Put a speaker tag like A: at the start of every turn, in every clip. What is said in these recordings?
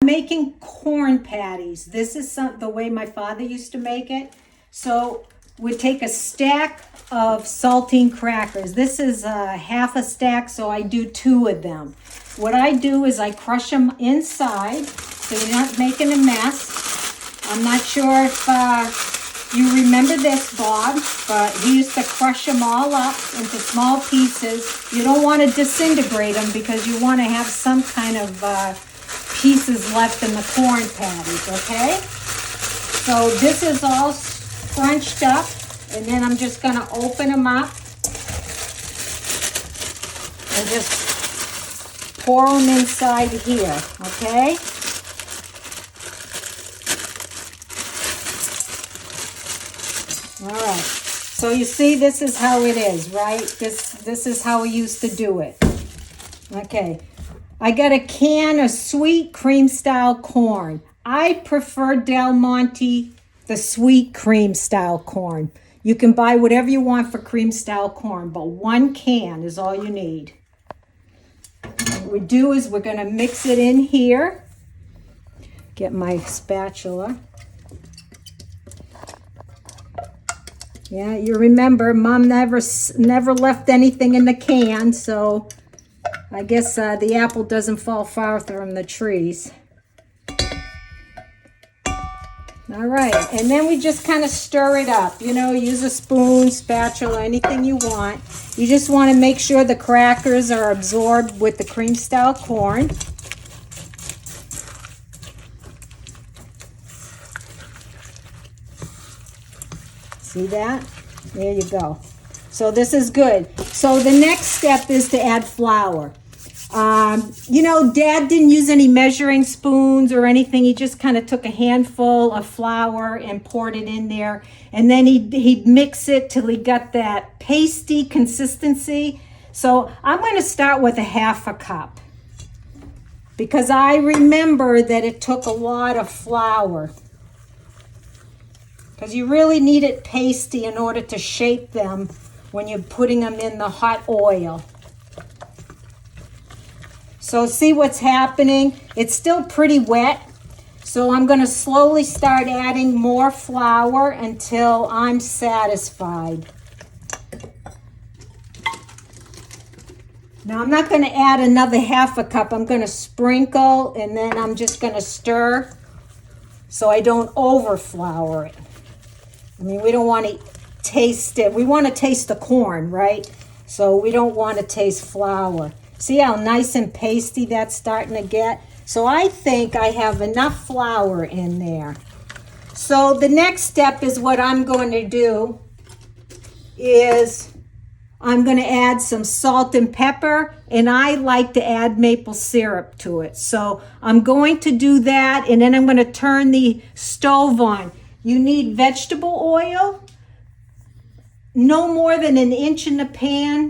A: making corn patties. This is the way my father used to make it. So we take a stack of saltine crackers. This is half a stack, so I do 2 of them. What I do is I crush them inside, so you're not making a mess. I'm not sure if you remember this, Bob, but he used to crush them all up into small pieces. You don't want to disintegrate them because you want to have some kind of pieces left in the corn patties, okay? So this is all scrunched up, and then I'm just going to open them up and just pour them inside here, okay? All right. So you see, this is how it is, right? This is how we used to do it. Okay. I got a can of sweet cream style corn. I prefer Del Monte, the sweet cream style corn. You can buy whatever you want for cream style corn, but 1 can is all you need. What we do is we're going to mix it in here. Get my spatula. Yeah, you remember Mom never left anything in the can, so I guess the apple doesn't fall far from the trees. All right, and then we just kind of stir it up. You know, use a spoon, spatula, anything you want. You just want to make sure the crackers are absorbed with the cream style corn. See that? There you go. So this is good. So the next step is to add flour. You know, Dad didn't use any measuring spoons or anything. He just kind of took a handful of flour and poured it in there. And then he'd mix it till he got that pasty consistency. So I'm going to start with a 1/2 cup, because I remember that it took a lot of flour. Because you really need it pasty in order to shape them when you're putting them in the hot oil. So see what's happening? It's still pretty wet. So I'm going to slowly start adding more flour until I'm satisfied. Now I'm not going to add another 1/2 cup. I'm going to sprinkle, and then I'm just going to stir so I don't over flour it. I mean, we don't want to taste it. We want to taste the corn, right? So we don't want to taste flour. See how nice and pasty that's starting to get? So I think I have enough flour in there. So the next step is what I'm going to do is I'm going to add some salt and pepper, and I like to add maple syrup to it. So I'm going to do that, and then I'm going to turn the stove on. You need vegetable oil, no more than 1 inch in the pan.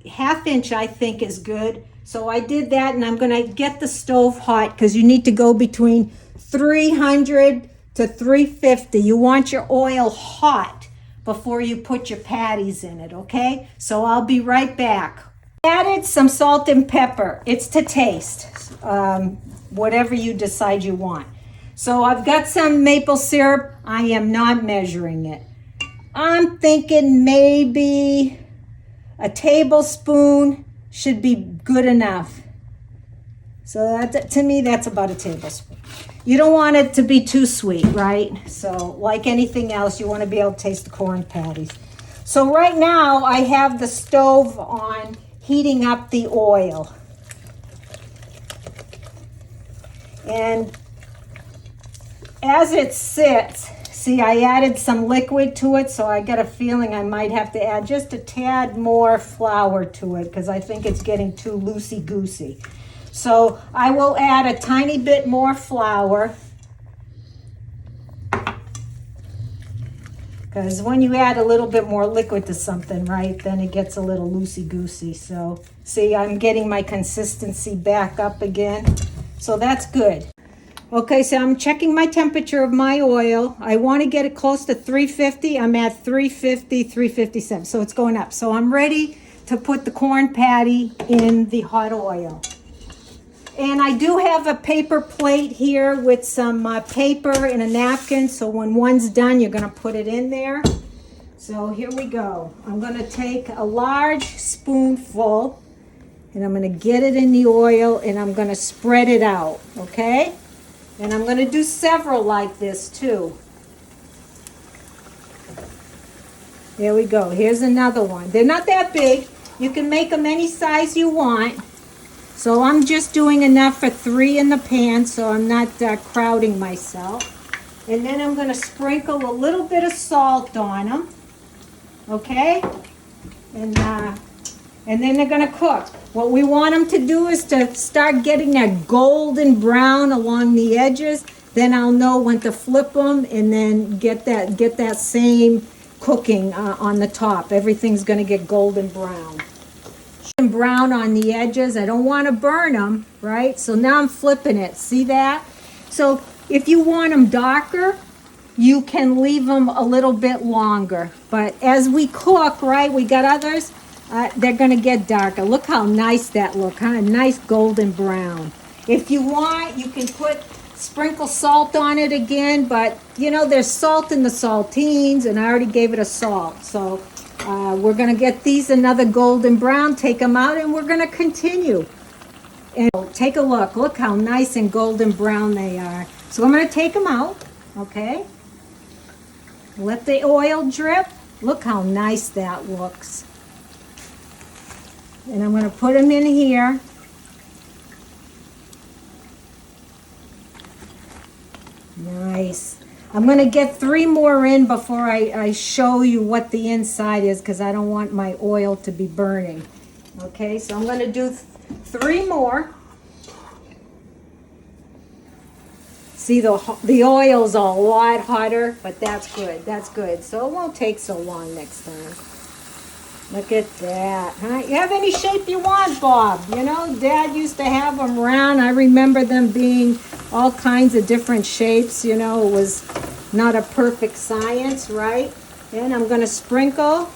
A: 1/2 inch I think is good. So I did that, and I'm going to get the stove hot because you need to go between 300 to 350. You want your oil hot before you put your patties in it, okay? So I'll be right back. Added some salt and pepper. It's to taste, whatever you decide you want. So I've got some maple syrup. I am not measuring it. I'm thinking maybe a tablespoon should be good enough. So that, to me, that's about a tablespoon. You don't want it to be too sweet, right? So like anything else, you want to be able to taste the corn patties. So right now I have the stove on, heating up the oil. And as it sits, see, I added some liquid to it, so I get a feeling I might have to add just a tad more flour to it because I think it's getting too loosey-goosey. So I will add a tiny bit more flour, because when you add a little bit more liquid to something, right, then it gets a little loosey-goosey. So see, I'm getting my consistency back up again. So that's good. Okay, so I'm checking my temperature of my oil. I want to get it close to 350. I'm at 350, 357. So it's going up. So I'm ready to put the corn patty in the hot oil. And I do have a paper plate here with some paper and a napkin. So when one's done, you're going to put it in there. So here we go. I'm going to take a large spoonful and I'm going to get it in the oil and I'm going to spread it out, okay? And I'm going to do several like this too. There we go. Here's another one. They're not that big. You can make them any size you want. So I'm just doing enough for 3 in the pan so I'm not crowding myself. And then I'm going to sprinkle a little bit of salt on them. Okay? And then they're going to cook. What we want them to do is to start getting that golden brown along the edges. Then I'll know when to flip them and then get that same cooking on the top. Everything's going to get golden brown. Brown on the edges. I don't want to burn them, right? So now I'm flipping it. See that? So if you want them darker, you can leave them a little bit longer. But as we cook, right, we got others, they're going to get darker. Look how nice that look, huh? Nice golden brown. If you want, you can sprinkle salt on it again, but you know, there's salt in the saltines, and I already gave it a salt. So we're going to get these another golden brown, take them out, and we're going to continue. And take a look. Look how nice and golden brown they are. So I'm going to take them out, okay? Let the oil drip. Look how nice that looks. And I'm going to put them in here. Nice. I'm going to get 3 more in before I show you what the inside is because I don't want my oil to be burning. Okay, so I'm going to do 3 more. See, the oil's a lot hotter, but that's good. That's good. So it won't take so long next time. Look at that. Huh? You have any shape you want, Bob. You know, Dad used to have them round. I remember them being all kinds of different shapes. You know, it was not a perfect science, right? And I'm going to sprinkle.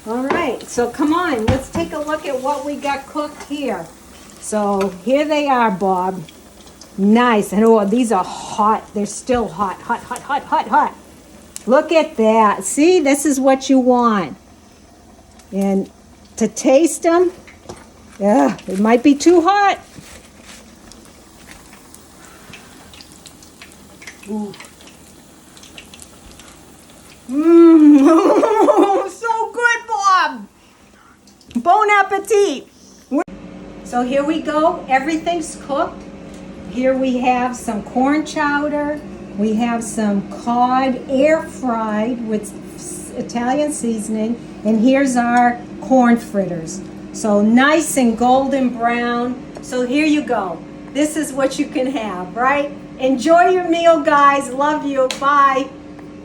A: All right, so come on. Let's take a look at what we got cooked here. So here they are, Bob. Nice. And oh, these are hot. They're still hot, hot, hot, hot, hot, hot. Look at that. See, this is what you want. And to taste them, yeah, it might be too hot. Ooh. Mmm, so good, Bob. Bon appetit. So here we go. Everything's cooked. Here we have some corn chowder. We have some cod air fried with Italian seasoning. And here's our corn fritters. So nice and golden brown. So here you go. This is what you can have, right? Enjoy your meal, guys. Love you. Bye.